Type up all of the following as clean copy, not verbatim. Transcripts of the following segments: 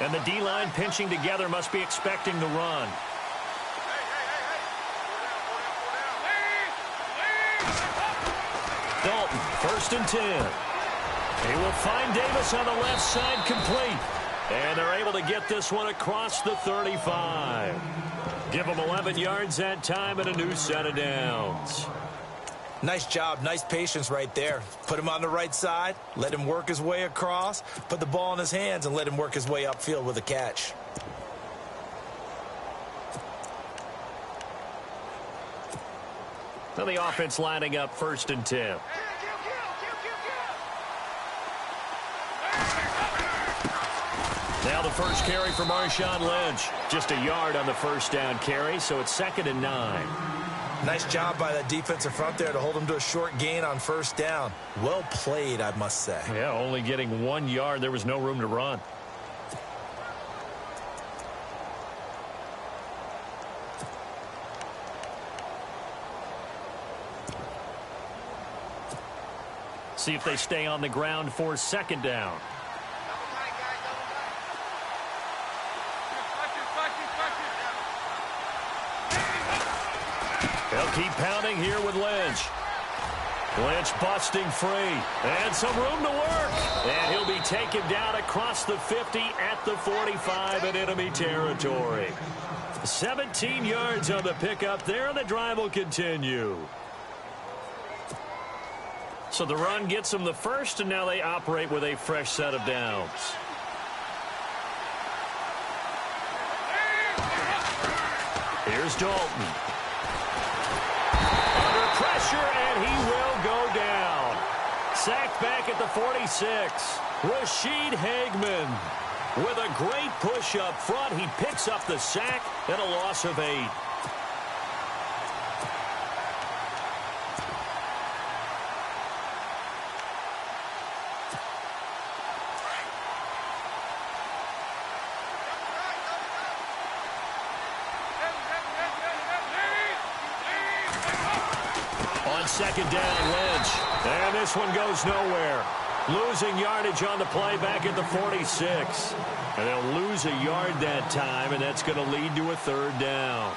And the D-line pinching together must be expecting the run. Dalton, 1st and 10. He will find Davis on the left side, complete. And they're able to get this one across the 35. Give him 11 yards that time and a new set of downs. Nice job, nice patience right there. Put him on the right side, let him work his way across, put the ball in his hands, and let him work his way upfield with a catch. Now the offense lining up 1st and 10. Now the first carry for Marshawn Lynch. Just a yard on the first down carry, so it's 2nd and 9. Nice job by that defensive front there to hold him to a short gain on 1st down. Well played, I must say. Yeah, only getting 1 yard. There was no room to run. See if they stay on the ground for 2nd down. They'll keep pounding here with Lynch. Lynch busting free. And some room to work. And he'll be taken down across the 50 at the 45 in enemy territory. 17 yards on the pickup there, and the drive will continue. So the run gets them the first, and now they operate with a fresh set of downs. Here's Dalton. Under pressure, and he will go down. Sacked back at the 46. Rashid Hageman with a great push up front. He picks up the sack and a loss of 8. On 2nd down, Lynch. And this one goes nowhere. Losing yardage on the play back at the 46. And they'll lose a yard that time, and that's going to lead to a 3rd down.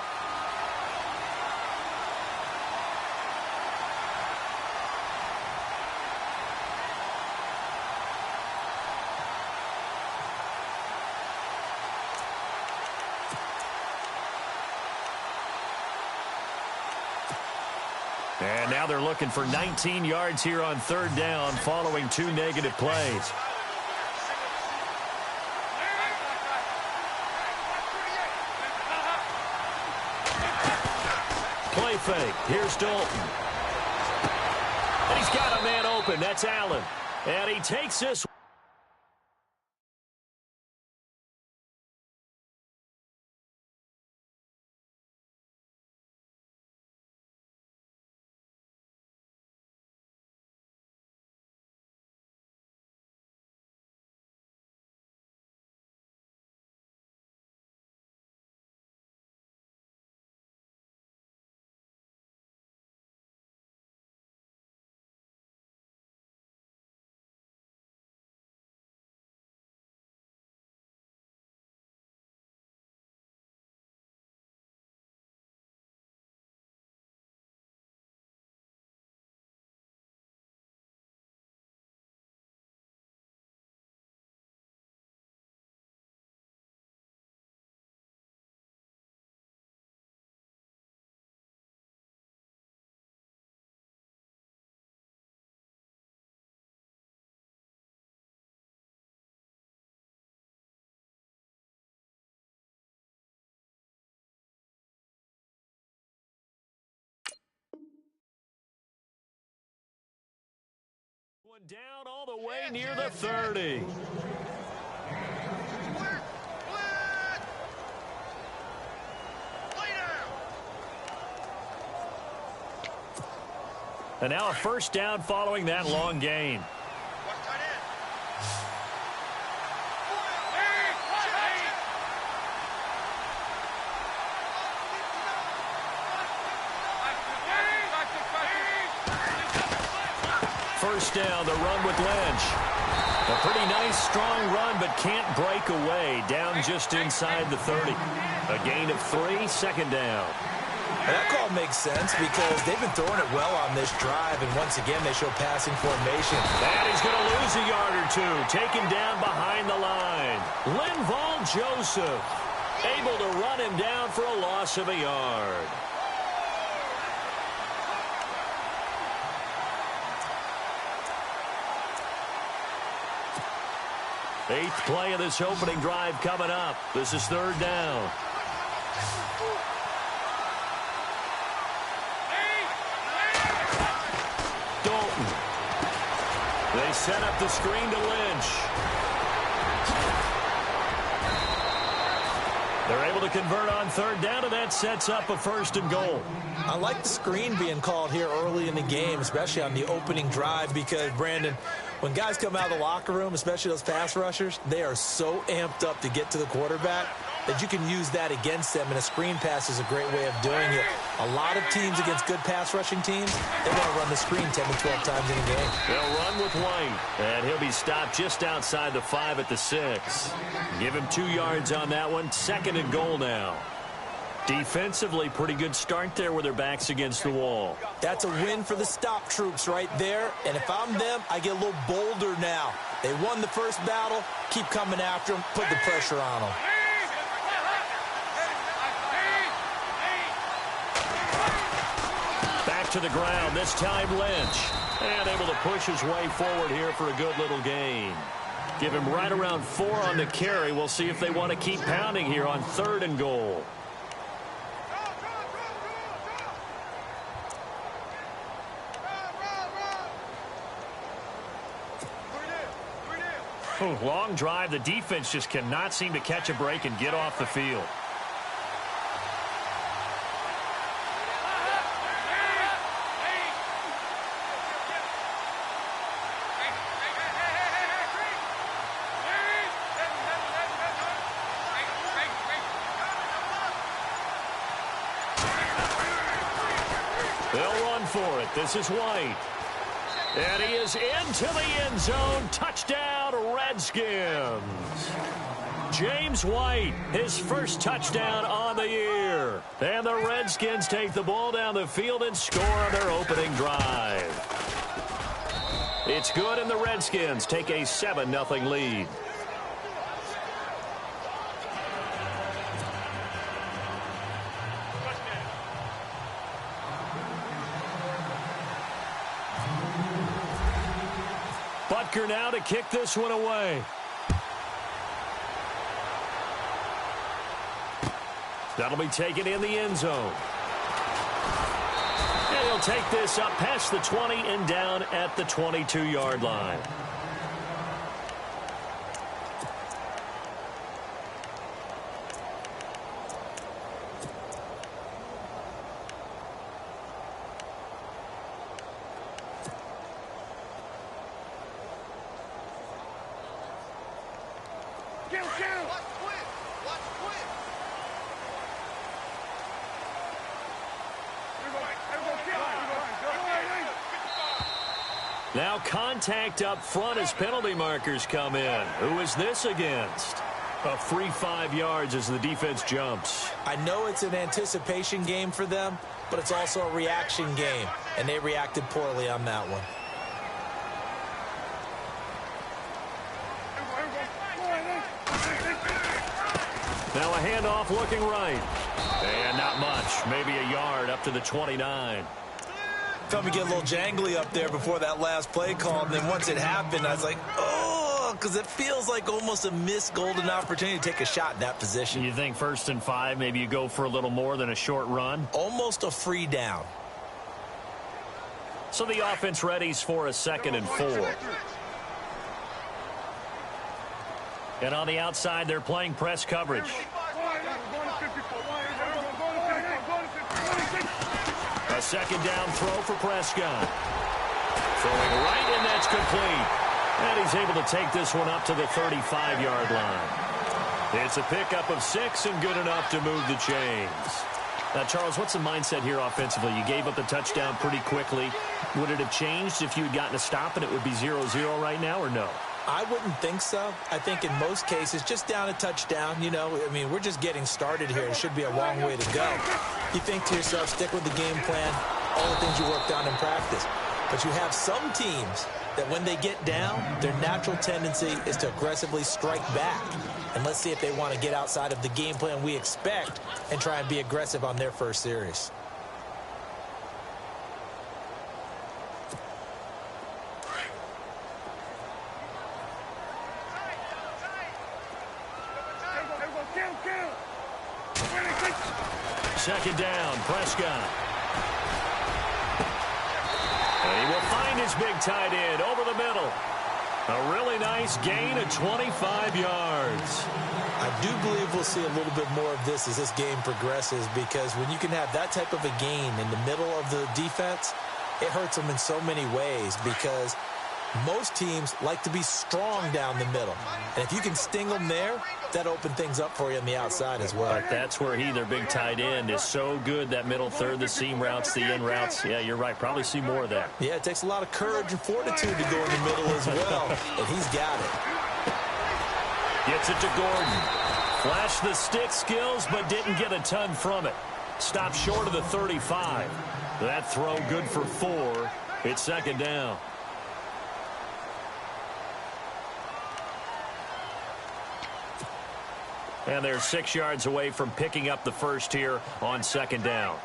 And now they're looking for 19 yards here on 3rd down following 2 negative plays. Play fake. Here's Dalton. And he's got a man open. That's Allen. And he takes this. One down all the way near the 30. And now a 1st down following that long gain. first down. The run with Lynch. A pretty nice, strong run, but can't break away. Down just inside the 30. A gain of 3, second down. That call makes sense because they've been throwing it well on this drive, and once again, they show passing formation. And he's going to lose a yard or two. Taken down behind the line. Linval Joseph able to run him down for a loss of a yard. Eighth play of this opening drive coming up. This is third down. Dalton. They set up the screen to Lynch. They're able to convert on third down, and that sets up a first and goal. I like the screen being called here early in the game, especially on the opening drive, because, Brandon, when guys come out of the locker room, especially those pass rushers, they are so amped up to get to the quarterback that you can use that against them, and a screen pass is a great way of doing it. A lot of teams against good pass rushing teams, they're going to run the screen 10 to 12 times in a game. They'll run with White, and he'll be stopped just outside the 5 at the 6. Give him 2 yards on that one. Second and goal now. Defensively, pretty good start there with their backs against the wall. That's a win for the stop troops right there, and if I'm them, I get a little bolder now. They won the first battle, keep coming after them, put the pressure on them. Back to the ground, this time Lynch. And able to push his way forward here for a good little gain. Give him right around 4 on the carry. We'll see if they want to keep pounding here on third and goal. Long drive. The defense just cannot seem to catch a break and get off the field. They'll run for it. This is White. And he is into the end zone. Touchdown, Redskins. James White, his first touchdown on the year. And the Redskins take the ball down the field and score on their opening drive. It's good, and the Redskins take a 7-0 lead. Butker now to kick this one away. That'll be taken in the end zone. And he'll take this up past the 20 and down at the 22-yard line. Now contact up front as penalty markers come in. Who is this against? A free 5 yards as the defense jumps. I know it's an anticipation game for them, but it's also a reaction game, and they reacted poorly on that one. Now a handoff looking right. And not much. Maybe a yard up to the 29. Felt me get a little jangly up there before that last play call, and then once it happened, I was like, oh, because it feels like almost a missed golden opportunity to take a shot in that position. You think 1st and 5, maybe you go for a little more than a short run? Almost a free down. So the offense readies for a 2nd and 4. And on the outside, they're playing press coverage. A 2nd down throw for Prescott. Throwing right, and that's complete. And he's able to take this one up to the 35-yard line. It's a pickup of 6 and good enough to move the chains. Now, Charles, what's the mindset here offensively? You gave up the touchdown pretty quickly. Would it have changed if you had gotten a stop and it would be 0-0 right now, or no? I wouldn't think so. I think in most cases, just down a touchdown, you know, I mean, we're just getting started here. It should be a long way to go. You think to yourself, stick with the game plan, all the things you worked on in practice. But you have some teams that when they get down, their natural tendency is to aggressively strike back. And let's see if they want to get outside of the game plan we expect and try and be aggressive on their first series. Second down, Prescott. And he will find his big tight end over the middle. A really nice gain of 25 yards. I do believe we'll see a little bit more of this as this game progresses, because when you can have that type of a gain in the middle of the defense, it hurts them in so many ways, because most teams like to be strong down the middle. And if you can sting them there, that opens things up for you on the outside as well. But that's where their big tight end, is so good, that middle third, the seam routes, the in routes. Yeah, you're right. Probably see more of that. Yeah, it takes a lot of courage and fortitude to go in the middle as well. And he's got it. Gets it to Gordon. Flashed the stick skills, but didn't get a ton from it. Stopped short of the 35. That throw good for 4. It's second down. And they're 6 yards away from picking up the first here on second down.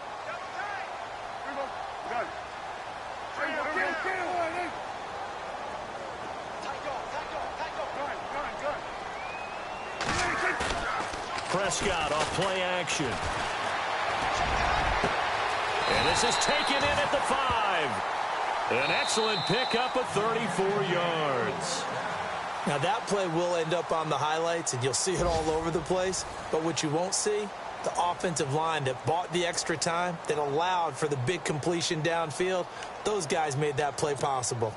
Prescott off play action. And this is taken in at the 5. An excellent pickup of 34 yards. Now, that play will end up on the highlights, and you'll see it all over the place. But what you won't see, the offensive line that bought the extra time, that allowed for the big completion downfield, those guys made that play possible.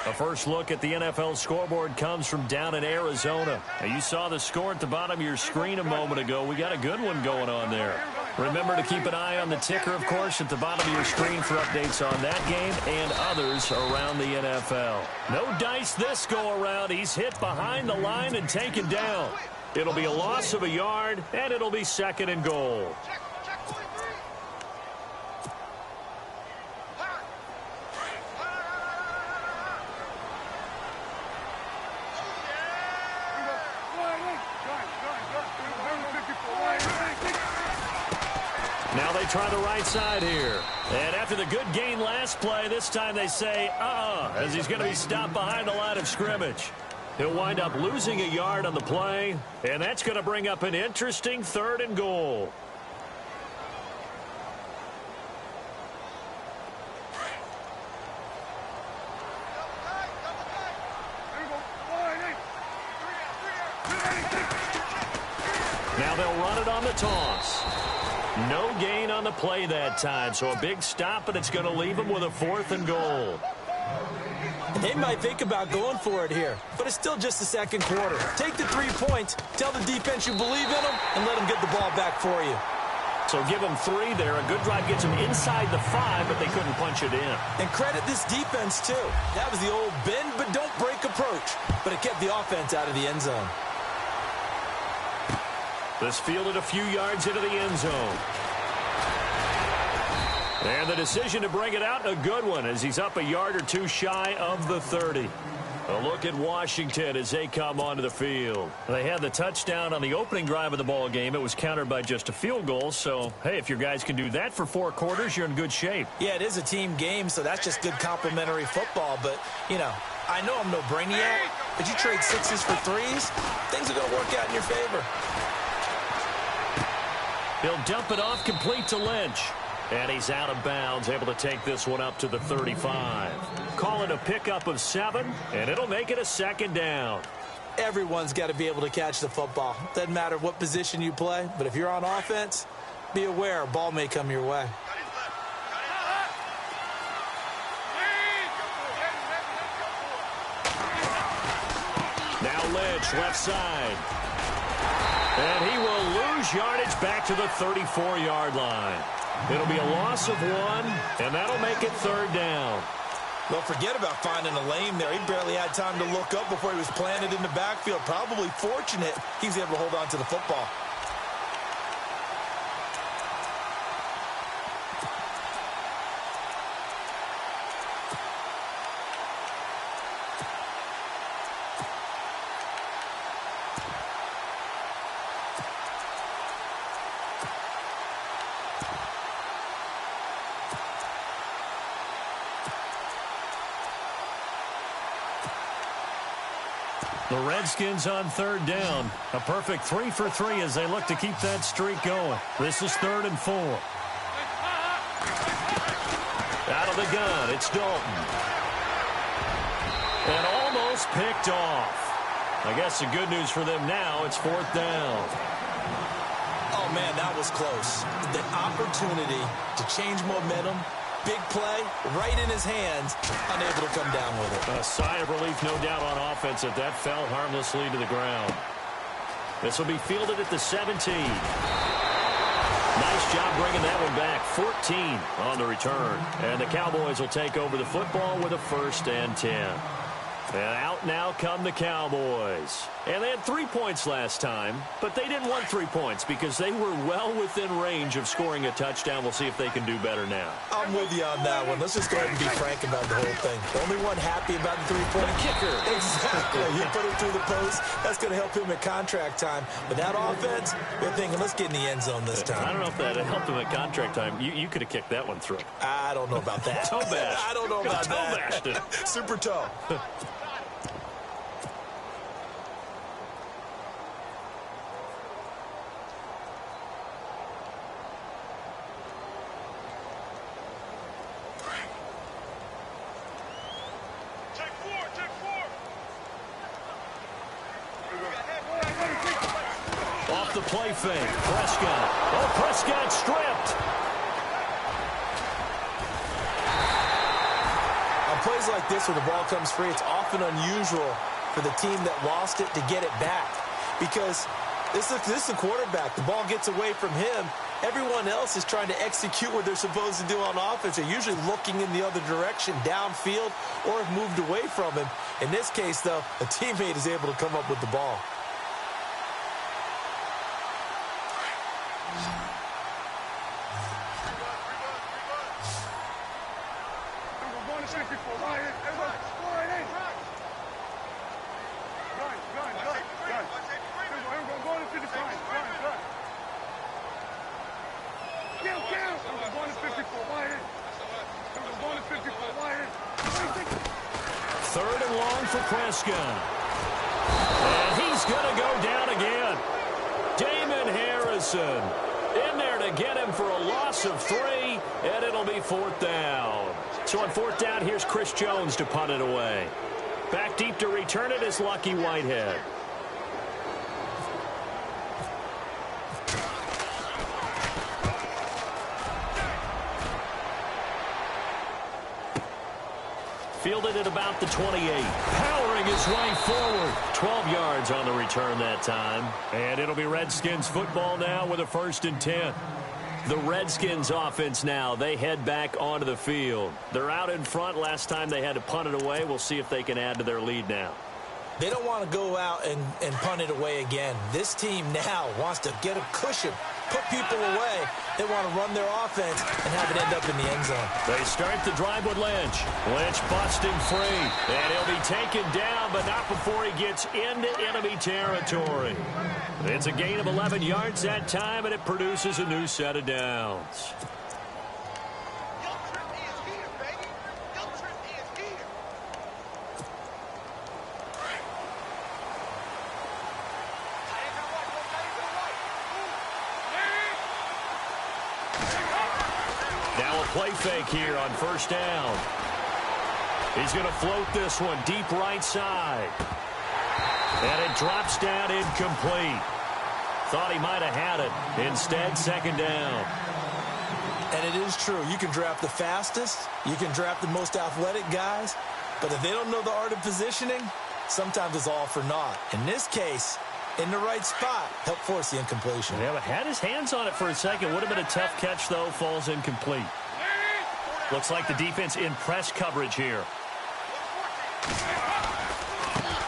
A first look at the NFL scoreboard comes from down in Arizona. Now, you saw the score at the bottom of your screen a moment ago. We got a good one going on there. Remember to keep an eye on the ticker, of course, at the bottom of your screen for updates on that game and others around the NFL. No dice this go-around. He's hit behind the line and taken down. It'll be a loss of a yard, and it'll be second and goal. Now they try the right side here. And after the good gain last play, this time they say, as he's going to be stopped behind the line of scrimmage. He'll wind up losing a yard on the play, and that's going to bring up an interesting third and goal. Now they'll run it on the toss. No gain on the play that time, so a big stop, and it's going to leave them with a 4th and goal. They might think about going for it here, but it's still just the second quarter. Take the 3 points, tell the defense you believe in them, and let them get the ball back for you. So give them 3 there. A good drive gets them inside the 5, but they couldn't punch it in. And credit this defense, too. That was the old bend but don't break approach, but it kept the offense out of the end zone. This fielded a few yards into the end zone. And the decision to bring it out, a good one, as he's up a yard or 2 shy of the 30. A look at Washington as they come onto the field. They had the touchdown on the opening drive of the ball game. It was countered by just a field goal. So, hey, if your guys can do that for 4 quarters, you're in good shape. Yeah, it is a team game, so that's just good complimentary football. But, you know, I know I'm no brainiac, but you trade 6s for 3s, things are going to work out in your favor. He'll dump it off complete to Lynch. And he's out of bounds, able to take this one up to the 35. Call it a pickup of 7, and it'll make it a second down. Everyone's got to be able to catch the football. Doesn't matter what position you play, but if you're on offense, be aware a ball may come your way. Now Lynch, left side. And he will lose lose yardage back to the 34-yard line. It'll be a loss of 1, and that'll make it 3rd down. Well, forget about finding a lane there. He barely had time to look up before he was planted in the backfield. Probably fortunate he was able to hold on to the football. The Redskins on 3rd down. A perfect 3 for 3 as they look to keep that streak going. This is 3rd and 4. Out of the gun, it's Dalton. And almost picked off. I guess the good news for them now, it's 4th down. Oh, man, that was close. The opportunity to change momentum. Big play, right in his hands, unable to come down with it. A sigh of relief, no doubt, on offense if that fell harmlessly to the ground. This will be fielded at the 17. Nice job bringing that one back. 14 on the return. And the Cowboys will take over the football with a 1st and 10. And out now come the Cowboys. And they had 3 points last time, but they didn't want 3 points because they were well within range of scoring a touchdown. We'll see if they can do better now. I'm with you on that one. Let's just go ahead and be frank about the whole thing. The only one happy about the 3-point kicker. Exactly. You put it through the post. That's going to help him at contract time. But that offense, they're thinking, let's get in the end zone this time. I don't know if that helped him at contract time. You could have kicked that one through. I don't know about that. Toe bash. I don't know about toe that. Bashed it. Super toe. Off the play fake. Prescott. Oh, Prescott stripped. On plays like this where the ball comes free, it's often unusual for the team that lost it to get it back. Because this is the quarterback. The ball gets away from him. Everyone else is trying to execute what they're supposed to do on offense. They're usually looking in the other direction, downfield, or have moved away from him. In this case, though, a teammate is able to come up with the ball. Third and long for Prescott. And he's going to go down again. Damon Harrison in there to get him for a loss of 3, and it'll be 4th down. So on 4th down, here's Chris Jones to punt it away. Back deep to return it is Lucky Whitehead. Fielded at about the 28. Powering his way forward. 12 yards on the return that time. And it'll be Redskins football now with a 1st and 10. The Redskins offense now, they head back onto the field. They're out in front. Last time they had to punt it away. We'll see if they can add to their lead now. They don't want to go out and punt it away again. This team now wants to get a cushion, put people away. They want to run their offense and have it end up in the end zone. They start the drive with Lynch. Lynch busting free. And he'll be taken down, but not before he gets into enemy territory. It's a gain of 11 yards that time, and it produces a new set of downs. Play fake here on 1st down. He's going to float this one deep right side. And it drops down incomplete. Thought he might have had it. Instead, 2nd down. And it is true. You can draft the fastest. You can draft the most athletic guys. But if they don't know the art of positioning, sometimes it's all for naught. In this case, in the right spot. Helped force the incompletion. Yeah, but had his hands on it for a second. Would have been a tough catch, though. Falls incomplete. Looks like the defense in press coverage here.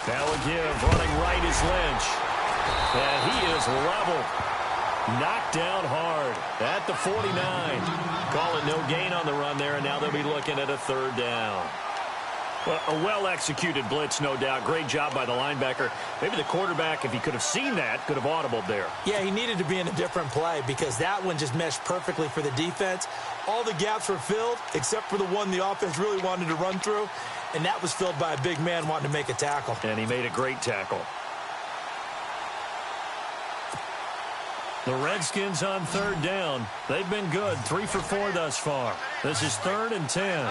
Now a give. Running right is Lynch. And he is leveled. Knocked down hard at the 49. Call it no gain on the run there, and now they'll be looking at a third down. Well, a well-executed blitz, no doubt. Great job by the linebacker. Maybe the quarterback, if he could have seen that, could have audibled there. Yeah, he needed to be in a different play because that one just meshed perfectly for the defense. All the gaps were filled except for the one the offense really wanted to run through, and that was filled by a big man wanting to make a tackle. And he made a great tackle. The Redskins on third down. They've been good, 3 for 4 thus far. This is 3rd and 10.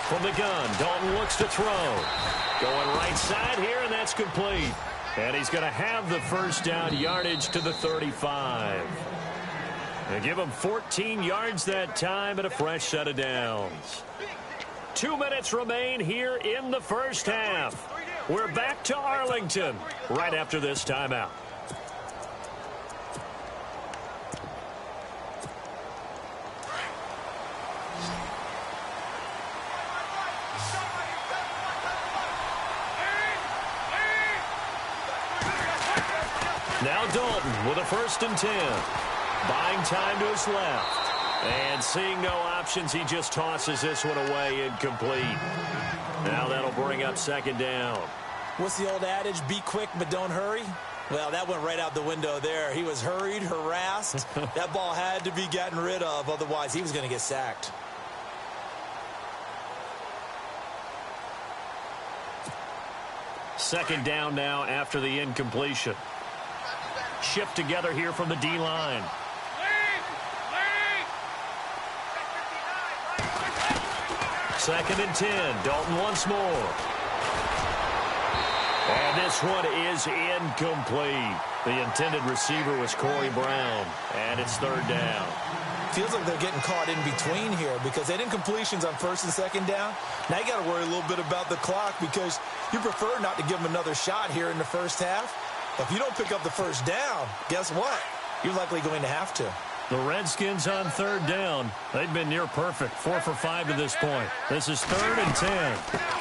From the gun, Dalton looks to throw. Going right side here, and that's complete. And he's going to have the first down, yardage to the 35. They give him 14 yards that time and a fresh set of downs. 2 minutes remain here in the first half. We're back to Arlington right after this timeout. Now Dalton with a 1st and 10. Buying time to his left. And seeing no options, he just tosses this one away incomplete. Now that'll bring up 2nd down. What's the old adage? Be quick, but don't hurry. Well, that went right out the window there. He was hurried, harassed. That ball had to be gotten rid of. Otherwise, he was going to get sacked. Second down now after the incompletion. Shift together here from the D-line. Second and 10. Dalton once more. And this one is incomplete. The intended receiver was Corey Brown. And it's 3rd down. Feels like they're getting caught in between here because they did incompletions on 1st and 2nd down. Now you got to worry a little bit about the clock because you prefer not to give them another shot here in the first half. If you don't pick up the first down, guess what? You're likely going to have to. The Redskins on 3rd down. They've been near perfect. 4 for 5 to this point. This is 3rd and 10.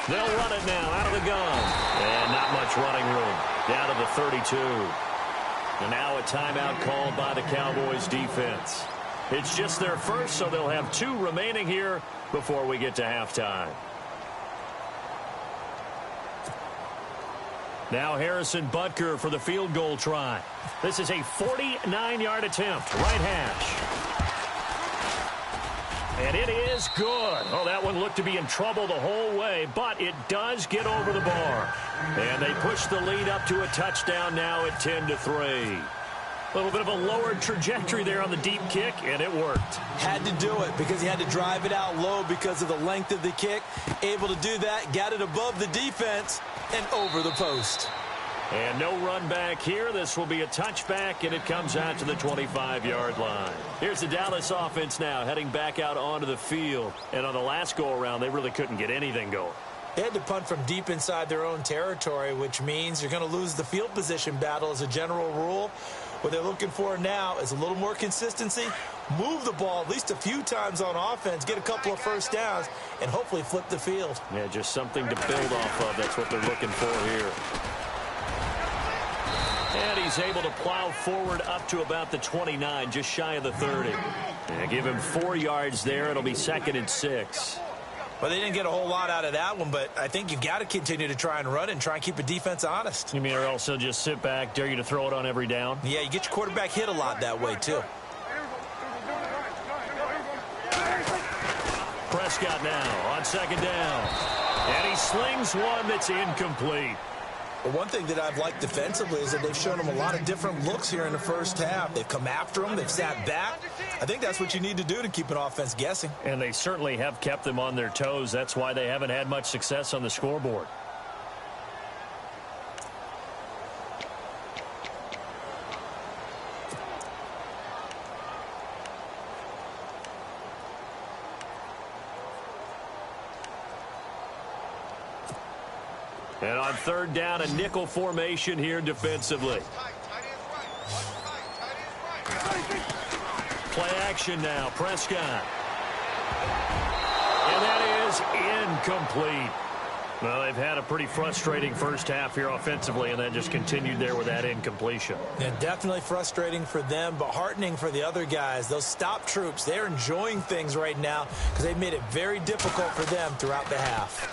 They'll run it now out of the gun. And not much running room. Down to the 32. And now a timeout called by the Cowboys defense. It's just their first, so they'll have 2 remaining here before we get to halftime. Now Harrison Butker for the field goal try. This is a 49-yard attempt. Right hash. And it is good. Oh, that one looked to be in trouble the whole way, but it does get over the bar. And they push the lead up to a touchdown now at 10-3. A little bit of a lower trajectory there on the deep kick, and it worked. Had to do it because he had to drive it out low because of the length of the kick. Able to do that, got it above the defense, and over the post. And no run back here. This will be a touchback, and it comes out to the 25-yard line. Here's the Dallas offense now heading back out onto the field. And on the last go-around, they really couldn't get anything going. They had to punt from deep inside their own territory, which means you're going to lose the field position battle as a general rule. What they're looking for now is a little more consistency, move the ball at least a few times on offense, get a couple of first downs, and hopefully flip the field. Yeah, just something to build off of. That's what they're looking for here. And he's able to plow forward up to about the 29, just shy of the 30. And give him 4 yards there. It'll be 2nd and 6. Well, they didn't get a whole lot out of that one, but I think you've got to continue to try and run it and try and keep the defense honest. You mean or else they'll just sit back, dare you to throw it on every down? Yeah, you get your quarterback hit a lot that way, too. Prescott now on 2nd down. And he slings one that's incomplete. But one thing that I've liked defensively is that they've shown them a lot of different looks here in the first half. They've come after them. They've sat back. I think that's what you need to do to keep an offense guessing. And they certainly have kept them on their toes. That's why they haven't had much success on the scoreboard. And on third down, a nickel formation here defensively. Play action now, Prescott. And that is incomplete. Well, they've had a pretty frustrating first half here offensively, and then just continued there with that incompletion. Yeah, definitely frustrating for them, but heartening for the other guys. Those stop troops, they're enjoying things right now because they've made it very difficult for them throughout the half.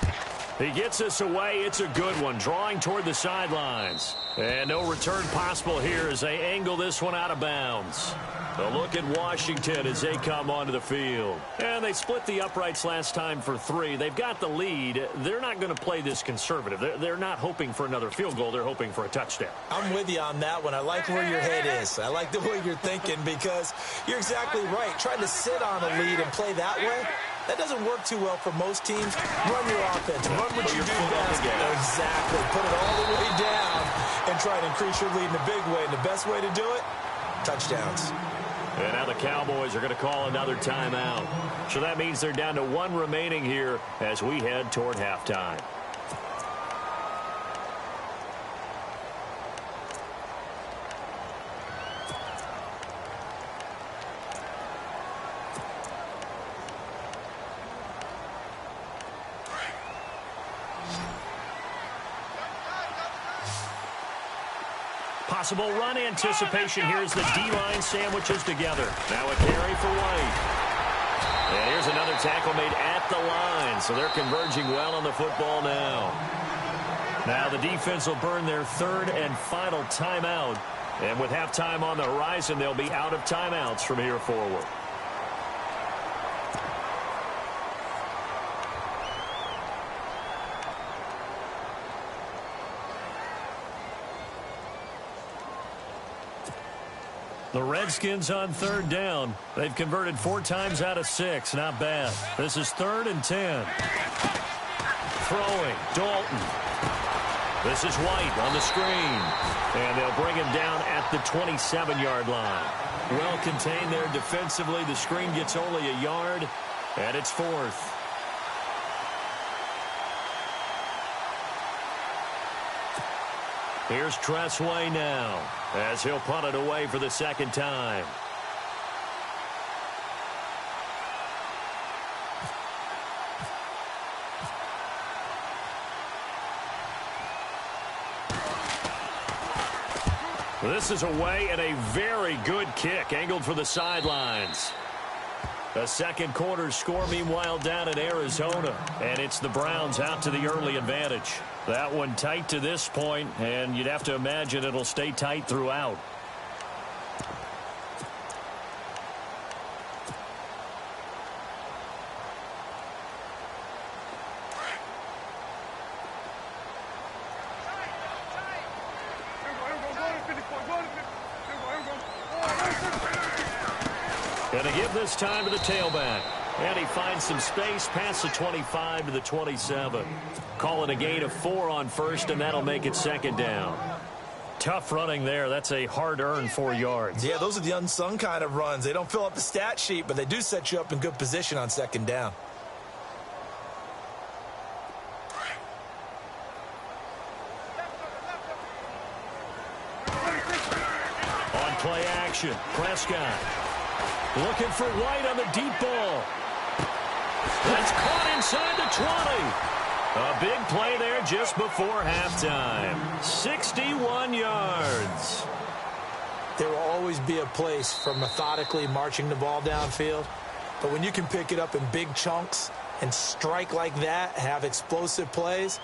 He gets us away. It's a good one, drawing toward the sidelines. And no return possible here as they angle this one out of bounds. A look at Washington as they come onto the field. And they split the uprights last time for 3. They've got the lead. They're not going to play this conservative. They're not hoping for another field goal. They're hoping for a touchdown. I'm with you on that one. I like where your head is. I like the way you're thinking because you're exactly right. Trying to sit on a lead and play that way, that doesn't work too well for most teams. Run your offense. Run what you do best. Exactly. Put it all the way down and try to increase your lead in a big way. And the best way to do it, touchdowns. And now the Cowboys are going to call another timeout. So that means they're down to 1 remaining here as we head toward halftime. Possible run anticipation here as the D-line sandwiches together. Now a carry for White. And here's another tackle made at the line, so they're converging well on the football now. Now the defense will burn their 3rd and final timeout. And with halftime on the horizon, they'll be out of timeouts from here forward. The Redskins on 3rd down. They've converted 4 times out of 6. Not bad. This is 3rd and 10. Throwing. Dalton. This is White on the screen. And they'll bring him down at the 27-yard line. Well contained there defensively. The screen gets only a yard. And it's 4th. Here's Tressway now as he'll punt it away for the 2nd time. This is away and a very good kick angled for the sidelines. A second quarter score, meanwhile, down in Arizona. And it's the Browns out to the early advantage. That one tight to this point, and you'd have to imagine it'll stay tight throughout. Going to give this time to the tailback. And he finds some space past the 25 to the 27. Call it a gain of 4 on 1st, and that'll make it 2nd down. Tough running there. That's a hard-earned 4 yards. Yeah, those are the unsung kind of runs. They don't fill up the stat sheet, but they do set you up in good position on 2nd down. On play action, Prescott. Looking for White on the deep ball. That's caught inside the 20. A big play there just before halftime. 61 yards. There will always be a place for methodically marching the ball downfield. But when you can pick it up in big chunks and strike like that, have explosive plays,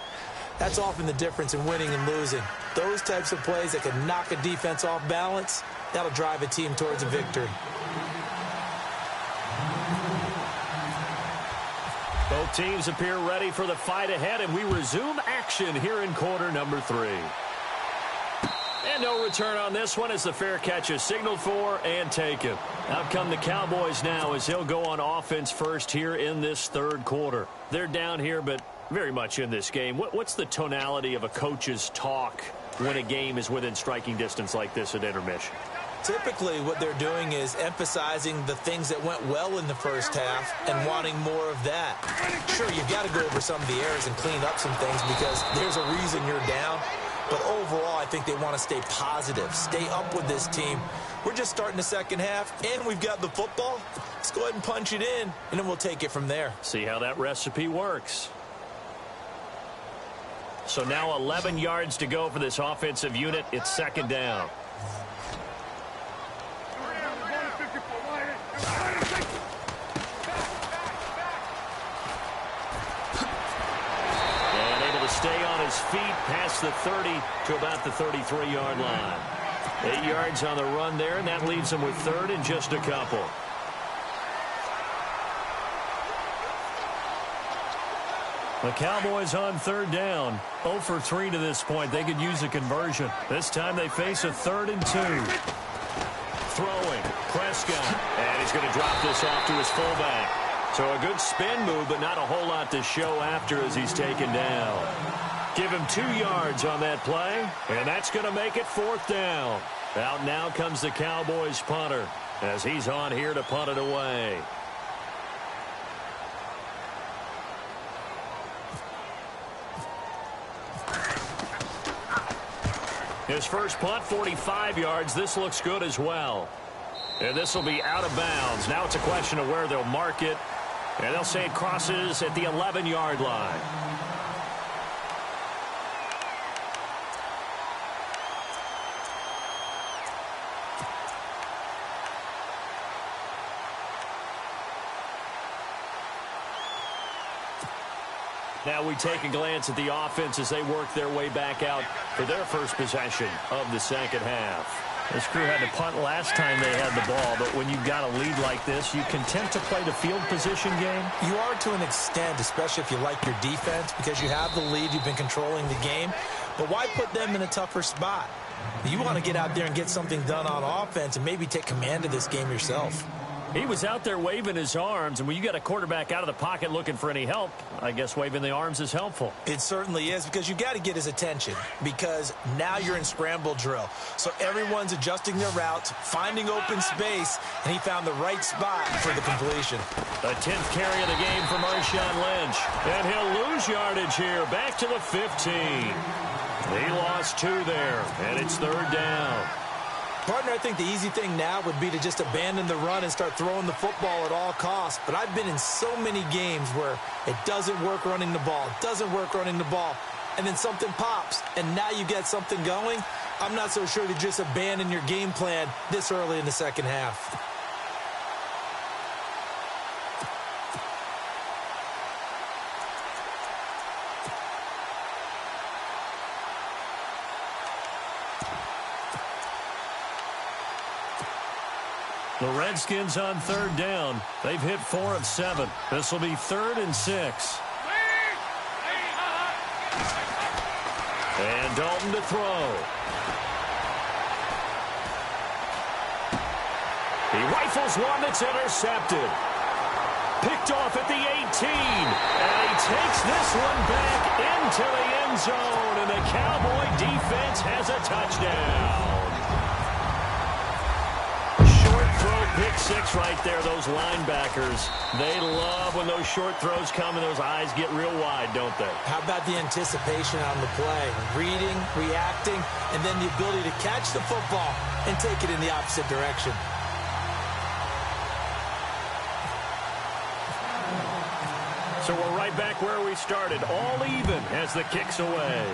that's often the difference in winning and losing. Those types of plays that can knock a defense off balance, that'll drive a team towards a victory. Both teams appear ready for the fight ahead, and we resume action here in quarter number 3. And no return on this one as the fair catch is signaled for and taken. Out come the Cowboys now as he'll go on offense first here in this 3rd quarter. They're down here, but very much in this game. What's the tonality of a coach's talk when a game is within striking distance like this at intermission? Typically, what they're doing is emphasizing the things that went well in the first half and wanting more of that. Sure, you've got to go over some of the errors and clean up some things because there's a reason you're down. But overall, I think they want to stay positive, stay up with this team. We're just starting the second half, and we've got the football. Let's go ahead and punch it in, and then we'll take it from there. See how that recipe works. So now 11 yards to go for this offensive unit. It's second down. Stay on his feet past the 30 to about the 33-yard line. 8 yards on the run there, and that leaves him with third and just a couple. The Cowboys on third down. 0 for 3 to this point. They could use a conversion. This time they face a 3rd and 2. Throwing. Prescott. And he's going to drop this off to his fullback. So a good spin move, but not a whole lot to show after as he's taken down. Give him 2 yards on that play, and that's going to make it 4th down. Out now comes the Cowboys punter as he's on here to punt it away. His first punt, 45 yards. This looks good as well. And this will be out of bounds. Now it's a question of where they'll mark it. And they'll say it crosses at the 11-yard line. Now we take a glance at the offense as they work their way back out for their first possession of the second half. This crew had to punt last time they had the ball, but when you've got a lead like this, you content to play the field position game? You are to an extent, especially if you like your defense, because you have the lead, you've been controlling the game. But why put them in a tougher spot? You want to get out there and get something done on offense and maybe take command of this game yourself. He was out there waving his arms, and when you got a quarterback out of the pocket looking for any help, I guess waving the arms is helpful. It certainly is, because you got to get his attention, because now you're in scramble drill. So everyone's adjusting their routes, finding open space, and he found the right spot for the completion. The 10th carry of the game for Marshawn Lynch, and he'll lose yardage here, back to the 15. He lost 2 there, and it's 3rd down. Partner, I think the easy thing now would be to just abandon the run and start throwing the football at all costs. But I've been in so many games where it doesn't work running the ball, and then something pops, and now you get something going. I'm not so sure to just abandon your game plan this early in the second half. The Redskins on 3rd down. They've hit 4 of 7. This will be 3rd and 6. And Dalton to throw. He rifles one that's intercepted. Picked off at the 18. And he takes this one back into the end zone. And the Cowboy defense has a touchdown. Pick 6 right there, those linebackers. They love when those short throws come and those eyes get real wide, don't they? How about the anticipation on the play? Reading, reacting, and then the ability to catch the football and take it in the opposite direction. So we're right back where we started, all even as the kick's away.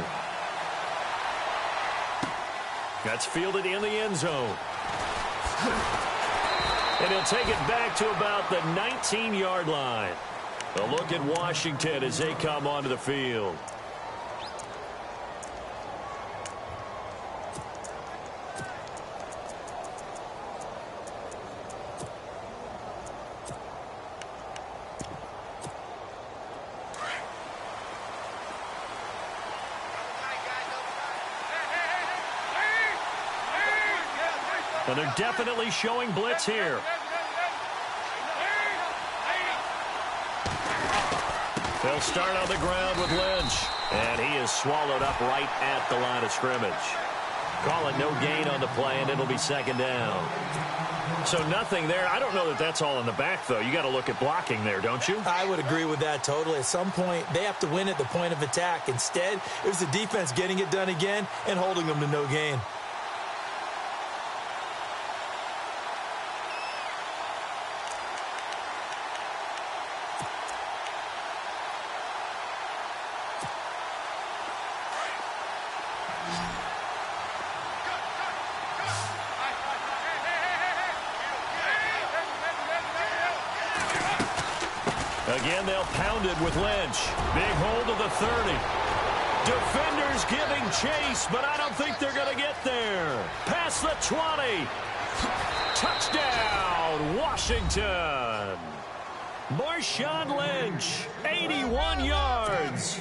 That's fielded in the end zone. And he'll take it back to about the 19-yard line. A look at Washington as they come onto the field. And they're definitely showing blitz here. They'll start on the ground with Lynch. And he is swallowed up right at the line of scrimmage. Call it no gain on the play, and it'll be second down. So nothing there. I don't know that that's all in the back, though. You got to look at blocking there, don't you? I would agree with that totally. At some point, they have to win at the point of attack. Instead, it was the defense getting it done again and holding them to no gain. Again, they'll pound it with Lynch. Big hold of the 30. Defenders giving chase, but I don't think they're going to get there. Past the 20. Touchdown, Washington. Marshawn Lynch, 81 yards.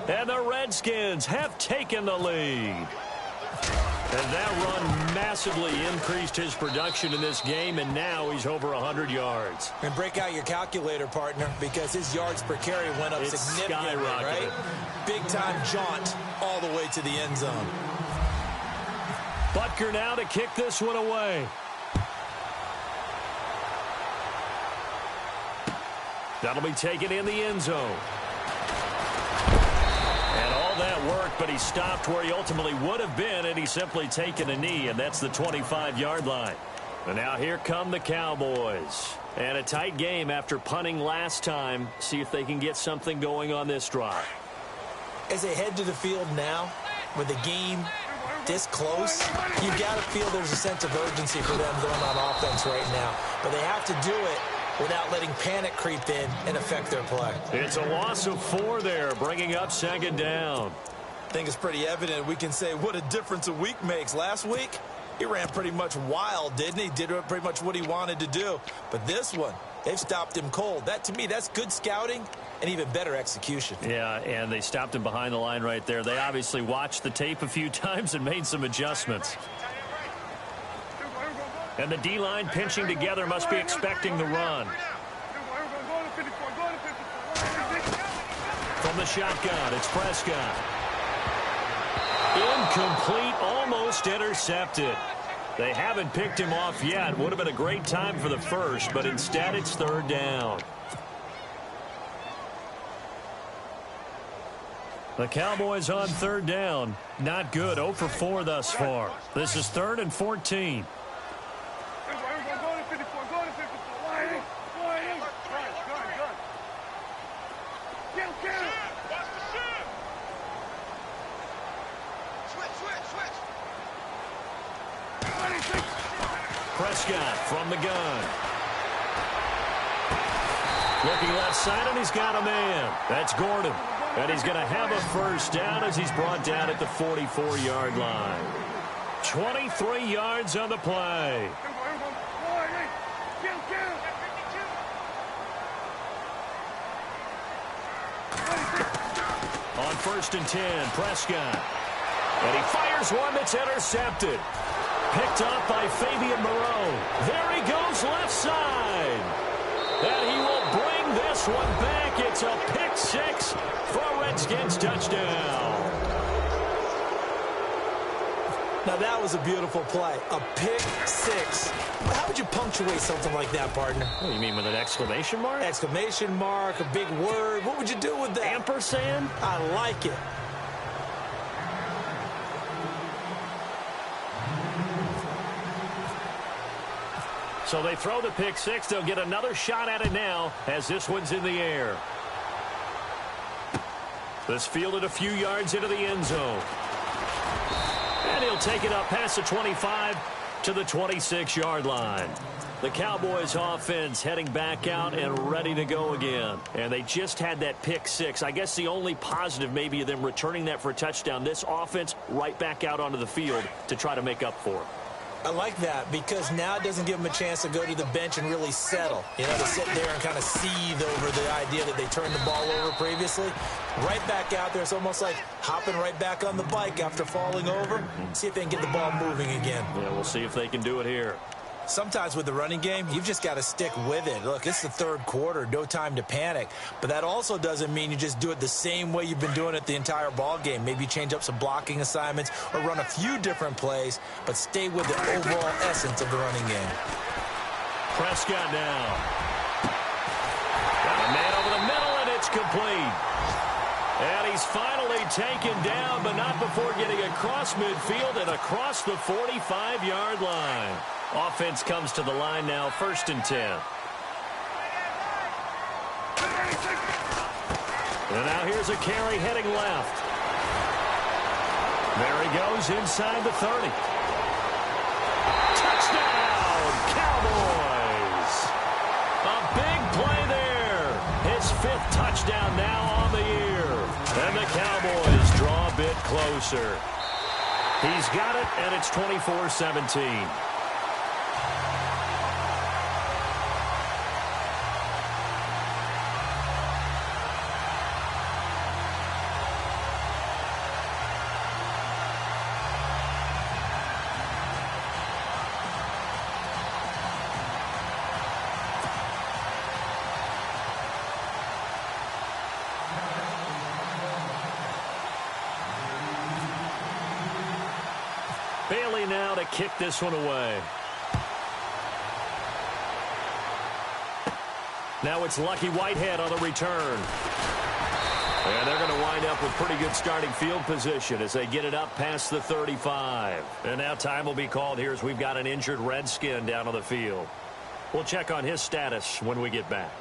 And the Redskins have taken the lead. And that run massively increased his production in this game, and now he's over 100 yards. And break out your calculator, partner, because his yards per carry went up significantly, right? Big-time jaunt all the way to the end zone. Butker now to kick this one away. That'll be taken in the end zone. That worked, but he stopped where he ultimately would have been, and he's simply taken a knee, and that's the 25-yard line. And now here come the Cowboys. And a tight game after punting last time. See if they can get something going on this drive. As they head to the field now, with the game this close, you got to feel there's a sense of urgency for them going on offense right now. But they have to do it without letting panic creep in and affect their play. It's a loss of 4 there, bringing up second down. I think it's pretty evident. We can say what a difference a week makes. Last week, he ran pretty much wild, didn't he? Did pretty much what he wanted to do. But this one, they've stopped him cold. That, to me, that's good scouting and even better execution. Yeah, and they stopped him behind the line right there. They obviously watched the tape a few times and made some adjustments. And the D-line pinching together must be expecting the run. From the shotgun, it's Prescott. Incomplete, almost intercepted. They haven't picked him off yet. Would have been a great time for the first, but instead it's third down. The Cowboys on third down. Not good. 0 for 4 thus far. This is 3rd and 14. Prescott from the gun. Looking left side, and he's got a man. That's Gordon. And he's going to have a first down as he's brought down at the 44-yard line. 23 yards on the play. On 1st and 10, Prescott. And he fires one that's intercepted. Picked up by Fabian Moreau. There he goes left side. And he will bring this one back. It's a pick 6 for a Redskins touchdown. Now that was a beautiful play. A pick 6. How would you punctuate something like that, partner? What do you mean, with an exclamation mark? Exclamation mark, a big word. What would you do with that? Ampersand? I like it. So they throw the pick 6. They'll get another shot at it now as this one's in the air. This fielded a few yards into the end zone. And he'll take it up past the 25 to the 26-yard line. The Cowboys offense heading back out and ready to go again. And they just had that pick 6. I guess the only positive maybe of them returning that for a touchdown. This offense right back out onto the field to try to make up for it. I like that because now it doesn't give them a chance to go to the bench and really settle. You know, to sit there and kind of seethe over the idea that they turned the ball over previously. Right back out there. It's almost like hopping right back on the bike after falling over. See if they can get the ball moving again. Yeah, we'll see if they can do it here. Sometimes with the running game, you've just got to stick with it. Look, it's the third quarter, no time to panic. But that also doesn't mean you just do it the same way you've been doing it the entire ball game. Maybe change up some blocking assignments or run a few different plays, but stay with the overall essence of the running game. Prescott now. Got a man over the middle, and it's complete. And he's finally taken down, but not before getting across midfield and across the 45-yard line. Offense comes to the line now, 1st and 10. And now here's a carry heading left. There he goes inside the 30. Touchdown, Cowboys! A big play there. His 5th touchdown now on the year. And the Cowboys draw a bit closer. He's got it, and it's 24-17. Bailey now to kick this one away. Now it's Lucky Whitehead on the return. And they're going to wind up with pretty good starting field position as they get it up past the 35. And now time will be called here as we've got an injured Redskin down on the field. We'll check on his status when we get back.